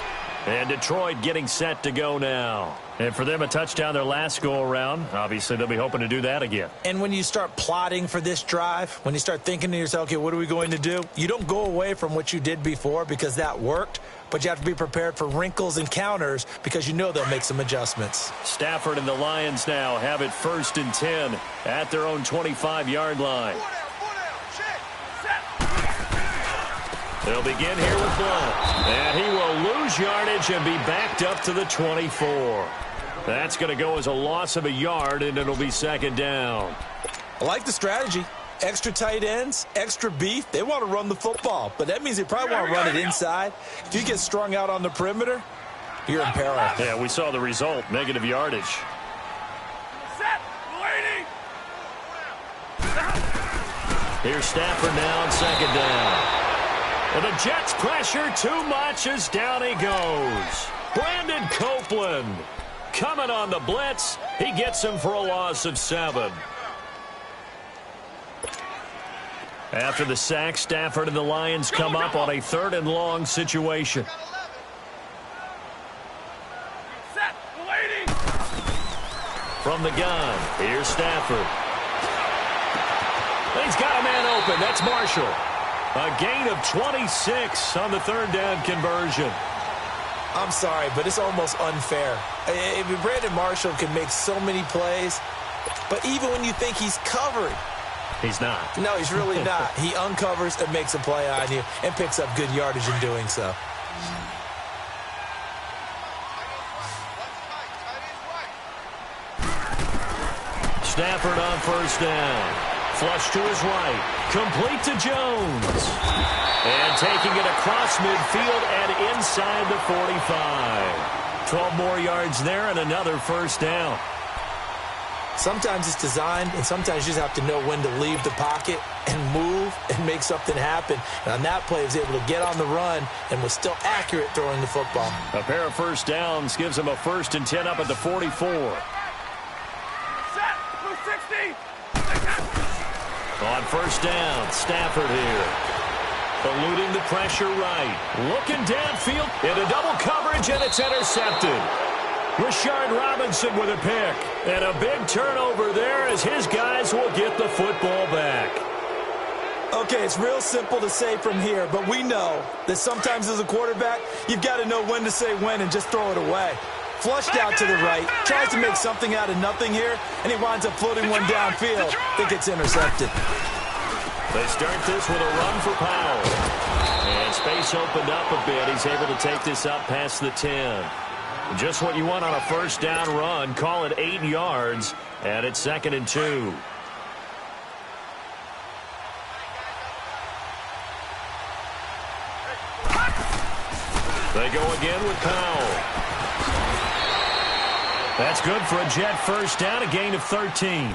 And Detroit getting set to go now. And for them, a touchdown their last go-around. Obviously, they'll be hoping to do that again. And when you start plotting for this drive, when you start thinking to yourself, okay, what are we going to do? You don't go away from what you did before because that worked, but you have to be prepared for wrinkles and counters because you know they'll make some adjustments. Stafford and the Lions now have it 1st and 10 at their own 25-yard line. They'll begin here with Blount. And he will lose yardage and be backed up to the 24. That's going to go as a loss of a yard, and it'll be 2nd down. I like the strategy. Extra tight ends, extra beef. They want to run the football, but that means they probably want to run it inside. If you get strung out on the perimeter, you're in peril. Yeah, we saw the result, negative yardage. Set, waiting. Here's Stafford now on 2nd down. And the Jets pressure too much as down he goes. Brandon Copeland coming on the blitz. He gets him for a loss of 7. After the sack, Stafford and the Lions come up on a 3rd and long situation. Set, waiting. From the gun, here's Stafford. He's got a man open. That's Marshall. A gain of 26 on the third down conversion. I'm sorry, but it's almost unfair. Brandon Marshall can make so many plays, but even when you think he's covered, he's not. No, he's really not. He uncovers and makes a play on you and picks up good yardage in doing so. Stafford on first down. Flush to his right. Complete to Jones. And taking it across midfield and inside the 45. 12 more yards there and another first down. Sometimes it's designed, and sometimes you just have to know when to leave the pocket and move and make something happen. And on that play, he was able to get on the run and was still accurate throwing the football. A pair of first downs gives him a 1st and 10 up at the 44. On first down, Stafford here. Eluding the pressure right. Looking downfield into double coverage, and it's intercepted. Rashard Robinson with a pick. And a big turnover there as his guys will get the football back. Okay, it's real simple to say from here, but we know that sometimes as a quarterback, you've got to know when to say when and just throw it away. Flushed out to the right, tries to make something out of nothing here, and he winds up floating one downfield that gets intercepted. They start this with a run for Powell. And space opened up a bit. He's able to take this up past the 10. Just what you want on a first down run. Call it 8 yards, and it's 2nd and 2. They go again with Powell. That's good for a Jet first down, a gain of 13.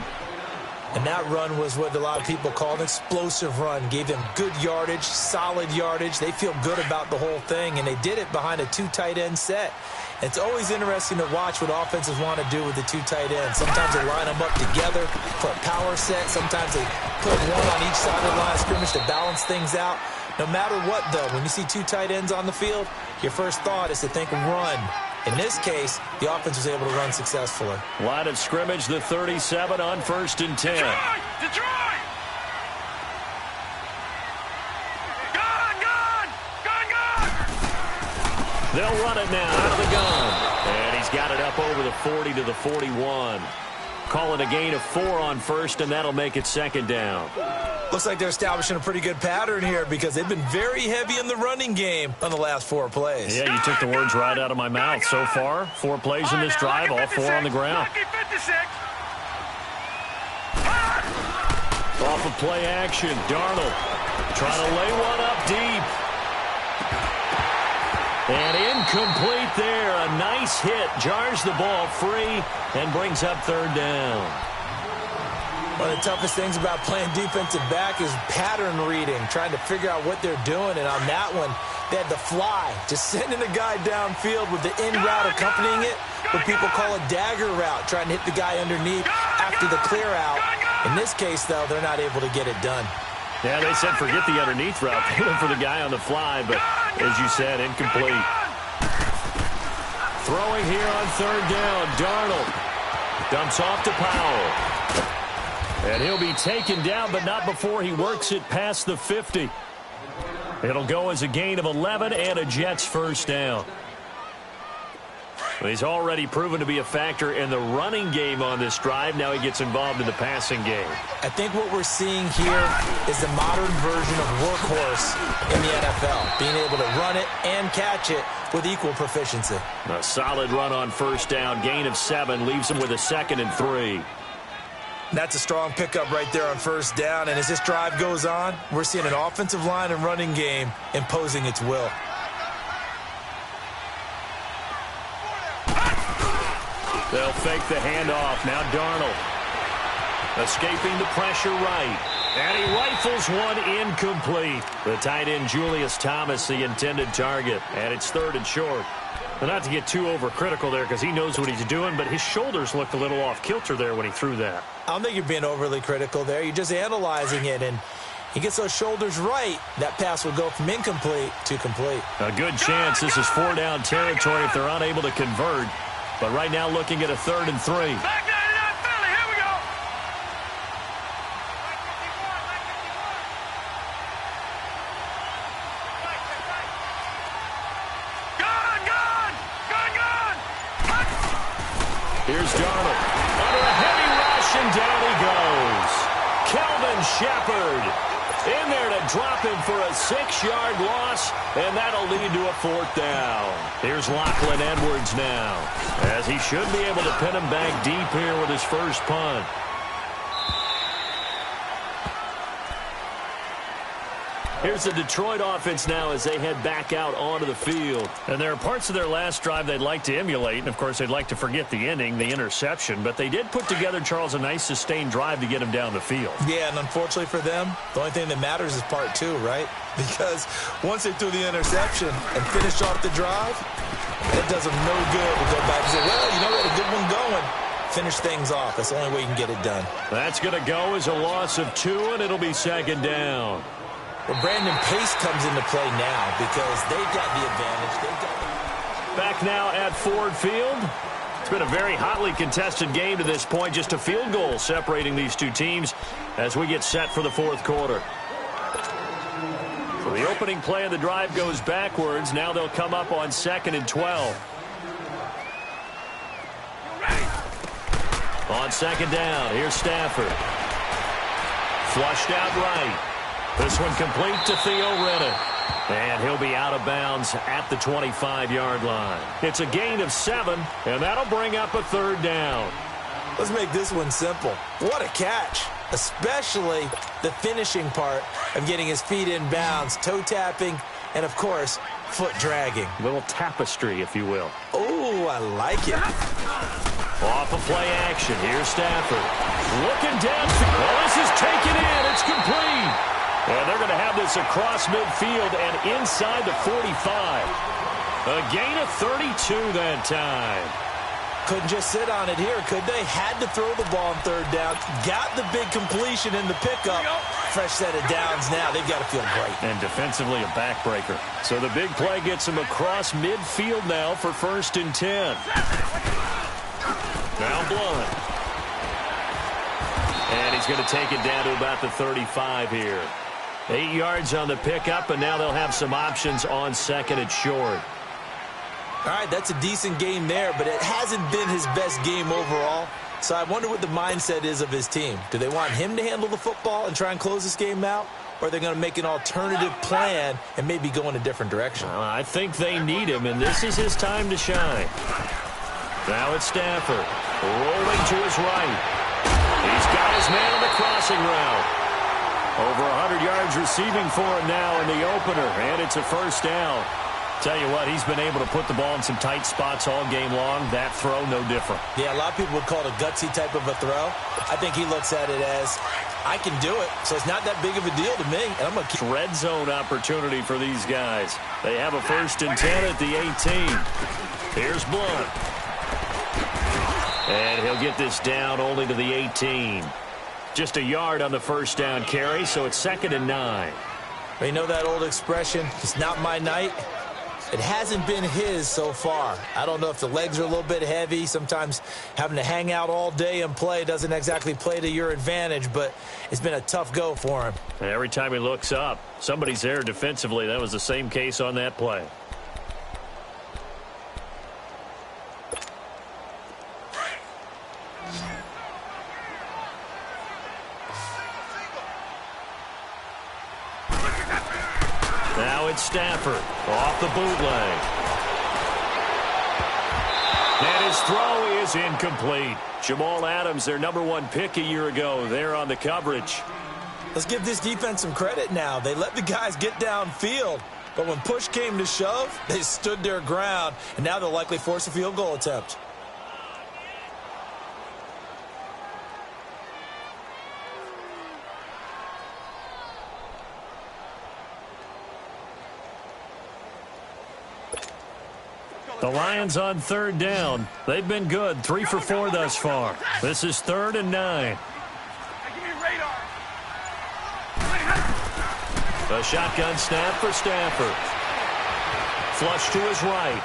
And that run was what a lot of people call an explosive run. Gave them good yardage, solid yardage. They feel good about the whole thing, and they did it behind a 2 tight end set. It's always interesting to watch what offenses want to do with the 2 tight ends. Sometimes they line them up together for a power set. Sometimes they put one on each side of the line of scrimmage to balance things out. No matter what, though, when you see 2 tight ends on the field, your first thought is to think run. In this case, the offense was able to run successfully. Line of scrimmage, the 37 on 1st and 10. Detroit! Gun! They'll run it now out of the gun. And he's got it up over the 40 to the 41. Call it a gain of 4 on first, and that'll make it 2nd down. Looks like they're establishing a pretty good pattern here because they've been very heavy in the running game on the last 4 plays. Yeah, you took the words right out of my mouth. So far, 4 plays in this drive, all 4 on the ground. Off of play action, Darnold trying to lay one up deep. And incomplete there. A nice hit. Jars the ball free and brings up 3rd down. One of the toughest things about playing defensive back is pattern reading, trying to figure out what they're doing. And on that one, they had the fly, just sending a guy downfield with the in route accompanying it, what people call a dagger route, trying to hit the guy underneath after the clear out. In this case, though, they're not able to get it done. Yeah, they said forget the underneath route. They went for the guy on the fly, but as you said, incomplete. Throwing here on 3rd down, Darnold dumps off to Powell. And he'll be taken down, but not before he works it past the 50. It'll go as a gain of 11 and a Jets first down. He's already proven to be a factor in the running game on this drive. Now he gets involved in the passing game. I think what we're seeing here is the modern version of workhorse in the NFL, being able to run it and catch it with equal proficiency. A solid run on first down, gain of 7, leaves him with a 2nd and 3. That's a strong pickup right there on first down, and as this drive goes on, we're seeing an offensive line and running game imposing its will. They'll fake the handoff. Now Darnold escaping the pressure right. And he rifles one incomplete. The tight end Julius Thomas, the intended target. And it's 3rd and short. Well, not to get too overcritical there because he knows what he's doing, but his shoulders looked a little off kilter there when he threw that. I don't think you're being overly critical there. You're just analyzing it, and he gets those shoulders right. That pass will go from incomplete to complete. A good chance this is 4-down territory if they're unable to convert. But right now looking at a 3rd and 3. Back 99 Philly, here we go. Here's Darnold. Under a heavy rush, and down he goes. Kelvin Shepherd in there to drop him for a 6-yard loss, and that'll lead to a 4th down. Here's Lachlan Edwards now, as he should be able to pin him back deep here with his first punt. Here's the Detroit offense now as they head back out onto the field. And there are parts of their last drive they'd like to emulate, and, of course, they'd like to forget the ending, the interception. But they did put together, Charles, a nice sustained drive to get him down the field. Yeah, and unfortunately for them, the only thing that matters is part 2, right? Because once they threw the interception and finished off the drive, it does them no good to go back and say, well, you know what, a good one going. Finish things off. That's the only way you can get it done. That's going to go as a loss of 2, and it'll be 2nd down. Well, Brandon Pace comes into play now because they've got the advantage. Back now at Ford Field. It's been a very hotly contested game to this point. Just a field goal separating these two teams as we get set for the 4th quarter. So the opening play of the drive goes backwards. Now they'll come up on 2nd and 12. On 2nd down, here's Stafford. Flushed out right. This one complete to Theo Renner. And he'll be out of bounds at the 25-yard line. It's a gain of 7, and that'll bring up a 3rd down. Let's make this one simple. What a catch, especially the finishing part of getting his feet in bounds, toe tapping, and, of course, foot dragging. A little tapestry, if you will. Oh, I like it. Off of play action, here's Stafford. Looking downfield. Oh, this is taken in. It's complete. And they're going to have this across midfield and inside the 45. A gain of 32 that time. Couldn't just sit on it here, could they? Had to throw the ball on 3rd down. Got the big completion in the pickup. Fresh set of downs now. They've got to feel great. And defensively a backbreaker. So the big play gets him across midfield now for 1st and 10. Now Blunt. And he's going to take it down to about the 35 here. 8 yards on the pickup, and now they'll have some options on 2nd and short. All right, that's a decent game there, but it hasn't been his best game overall. So I wonder what the mindset is of his team. Do they want him to handle the football and try and close this game out? Or are they going to make an alternative plan and maybe go in a different direction? I think they need him, and this is his time to shine. Now it's Stafford, rolling to his right. He's got his man on the crossing route. Over 100 yards receiving for him now in the opener, and it's a 1st down. Tell you what, he's been able to put the ball in some tight spots all game long. That throw, no different. Yeah, a lot of people would call it a gutsy type of a throw. I think he looks at it as, I can do it, so it's not that big of a deal to me. And I'm going to keep red zone opportunity for these guys. They have a 1st and 10 at the 18. Here's Blunt. And he'll get this down only to the 18. Just a yard on the 1st down carry, so it's 2nd and 9. You know that old expression, it's not my night? It hasn't been his so far. I don't know if the legs are a little bit heavy. Sometimes having to hang out all day and play doesn't exactly play to your advantage, but it's been a tough go for him. And every time he looks up, somebody's there defensively. That was the same case on that play. Now it's Stafford off the bootleg. And his throw is incomplete. Jamal Adams, their #1 pick a year ago, there on the coverage. Let's give this defense some credit now. They let the guys get downfield, but when push came to shove, they stood their ground, and now they'll likely force a field goal attempt. The Lions on 3rd down. They've been good, 3 for 4 thus far. This is 3rd and 9. A shotgun snap for Stafford. Flush to his right.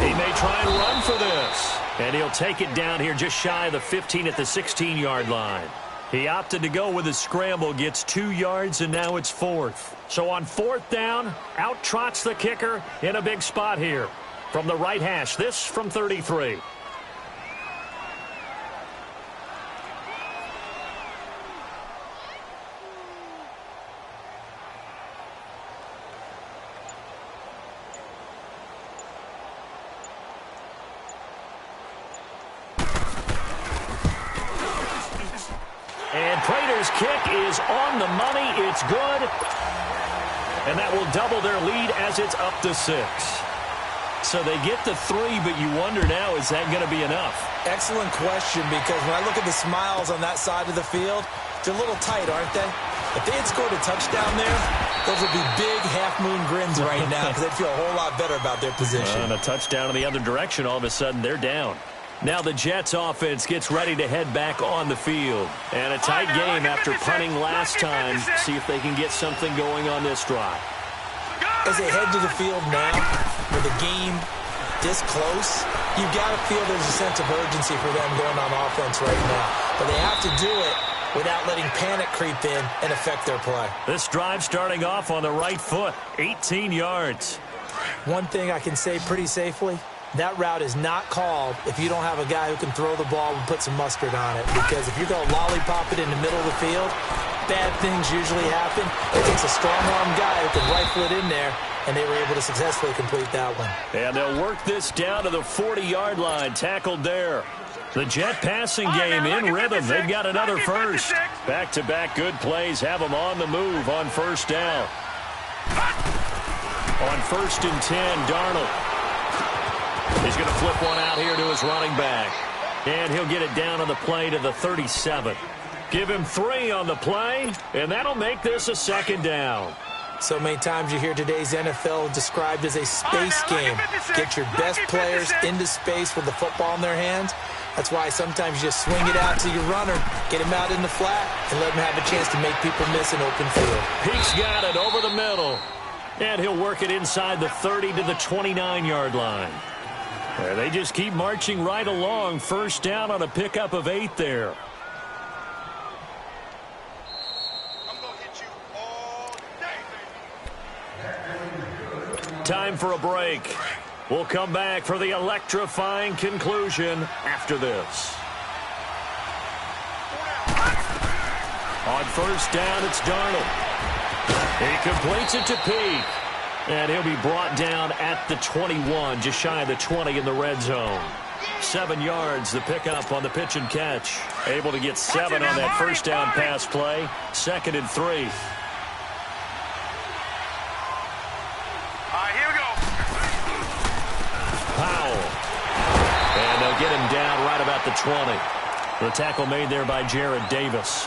He may try and run for this. And he'll take it down here just shy of the 15 at the 16-yard line. He opted to go with a scramble, gets 2 yards, and now it's 4th. So on 4th down, out trots the kicker in a big spot here. From the right hash, this from 33. Prater's kick is on the money. It's good. And that will double their lead as it's up to 6. So they get the 3, but you wonder now, is that going to be enough? Excellent question, because when I look at the smiles on that side of the field, they're a little tight, aren't they? If they had scored a touchdown there, those would be big half-moon grins right now because they'd feel a whole lot better about their position. And a touchdown in the other direction, all of a sudden they're down. Now the Jets offense gets ready to head back on the field. And a tight game after punting last time. See if they can get something going on this drive. As they head to the field now, with the game this close, you've got to feel there's a sense of urgency for them going on offense right now. But they have to do it without letting panic creep in and affect their play. This drive starting off on the right foot, 18 yards. One thing I can say pretty safely, that route is not called if you don't have a guy who can throw the ball and put some mustard on it. Because if you're going to lollipop it in the middle of the field, bad things usually happen. It takes a strong-arm guy who can rifle it in there, and they were able to successfully complete that one. And they'll work this down to the 40-yard line, tackled there. The Jet passing game in rhythm. They've got another first. Back-to-back good plays have them on the move on first down. On 1st and 10, Darnold. He's going to flip one out here to his running back. And he'll get it down on the play to the 37. Give him 3 on the play, and that'll make this a second down. So many times you hear today's NFL described as a space game. Get your best players into space with the football in their hands. That's why sometimes you just swing it out to your runner, get him out in the flat, and let him have a chance to make people miss an open field. Peake's got it over the middle. And he'll work it inside the 30 to the 29-yard line. They just keep marching right along. First down on a pickup of 8 there. Time for a break. We'll come back for the electrifying conclusion after this. On first down, it's Darnold. He completes it to Peake. And he'll be brought down at the 21, just shy of the 20 in the red zone. 7 yards, the pickup on the pitch and catch. Able to get 7 on that first down pass play. 2nd and 3. Here we go. Powell. And they'll get him down right about the 20. The tackle made there by Jared Davis.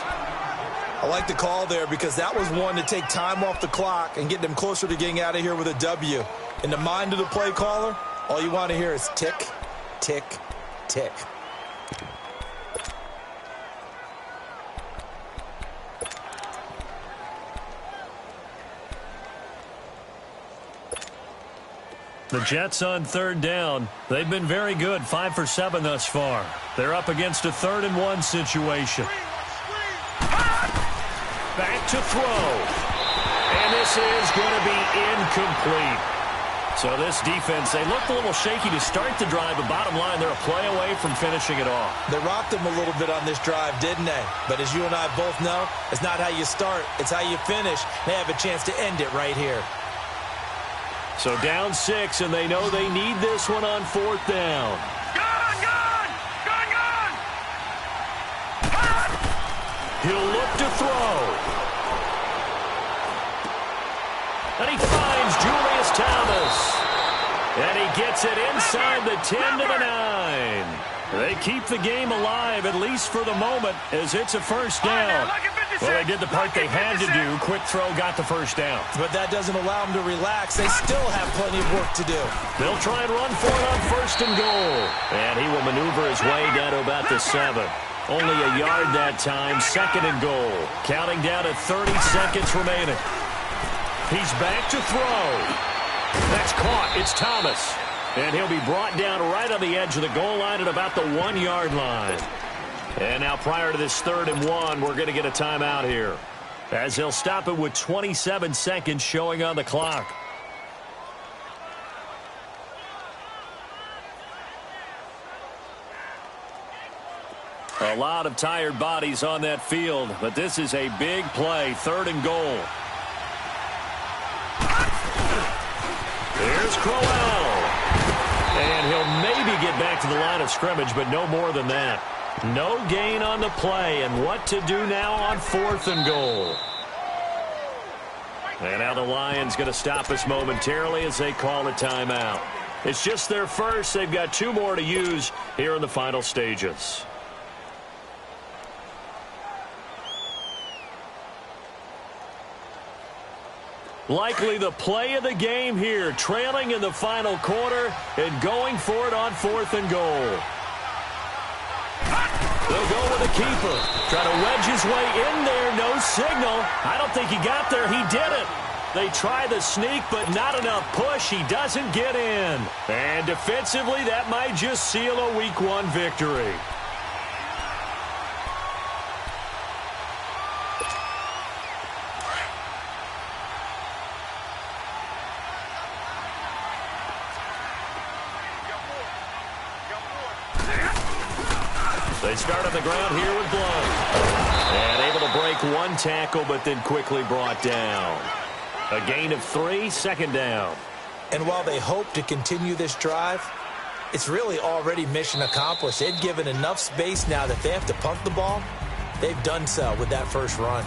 I like the call there because that was one to take time off the clock and get them closer to getting out of here with a W. In the mind of the play caller, all you want to hear is tick, tick, tick. The Jets on 3rd down. They've been very good, 5 for 7 thus far. They're up against a 3rd and 1 situation. Back to throw. And this is going to be incomplete. So this defense, they looked a little shaky to start the drive, but bottom line, they're a play away from finishing it off. They rocked them a little bit on this drive, didn't they? But as you and I both know, it's not how you start, it's how you finish. They have a chance to end it right here. So down 6, and they know they need this one on 4th down. He'll look to throw. And he finds Julius Thomas. And he gets it inside the 10 to the 9. They keep the game alive, at least for the moment, as it's a first down. Well, they did the part they had to do. Quick throw got the first down. But that doesn't allow them to relax. They still have plenty of work to do. They'll try and run for it on 1st and goal. And he will maneuver his way down to about the 7. Only a yard that time. 2nd and goal. Counting down at 30 seconds remaining. He's back to throw. That's caught. It's Thomas. And he'll be brought down right on the edge of the goal line at about the 1-yard line. And now prior to this 3rd and 1, we're going to get a timeout here, as they'll stop it with 27 seconds showing on the clock. A lot of tired bodies on that field, but this is a big play. 3rd and goal. Here's Crowell. And he'll maybe get back to the line of scrimmage, but no more than that. No gain on the play, and what to do now on 4th and goal. And now the Lions going to stop us momentarily as they call a timeout. It's just their first. They've got 2 more to use here in the final stages. Likely the play of the game here, trailing in the final quarter and going for it on 4th and goal. They'll go with a keeper. Try to wedge his way in there. No signal. I don't think he got there. He didn't. They try the sneak, but not enough push. He doesn't get in. And defensively, that might just seal a Week 1 victory. They start on the ground here with Blount. And able to break 1 tackle, but then quickly brought down. A gain of 3, 2nd down. And while they hope to continue this drive, it's really already mission accomplished. They've given enough space now that they have to punt the ball. They've done so with that first run.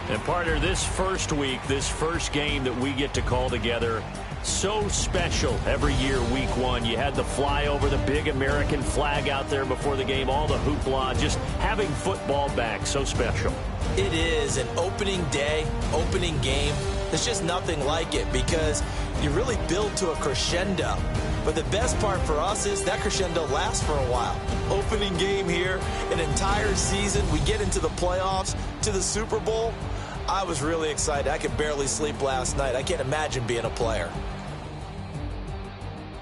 And partner, this first week, this first game that we get to call together, so special every year, Week 1. You had the flyover, the big American flag out there before the game, all the hoopla, just having football back, so special. It is an opening day, opening game. There's just nothing like it because you really build to a crescendo. But the best part for us is that crescendo lasts for a while. Opening game here, an entire season. We get into the playoffs, to the Super Bowl. I was really excited. I could barely sleep last night. I can't imagine being a player.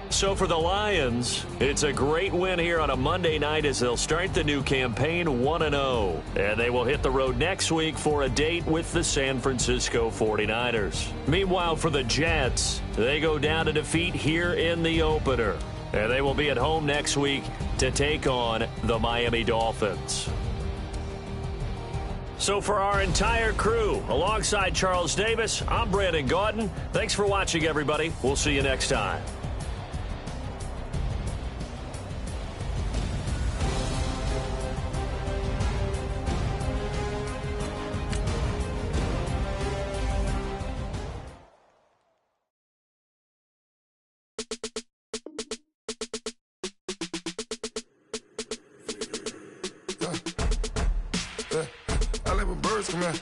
So for the Lions, it's a great win here on a Monday night as they'll start the new campaign 1-0. And they will hit the road next week for a date with the San Francisco 49ers. Meanwhile, for the Jets, they go down to defeat here in the opener. And they will be at home next week to take on the Miami Dolphins. So for our entire crew, alongside Charles Davis, I'm Brandon Gaudin. Thanks for watching, everybody. We'll see you next time. I let my birds come out.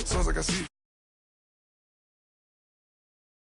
Sounds like I see.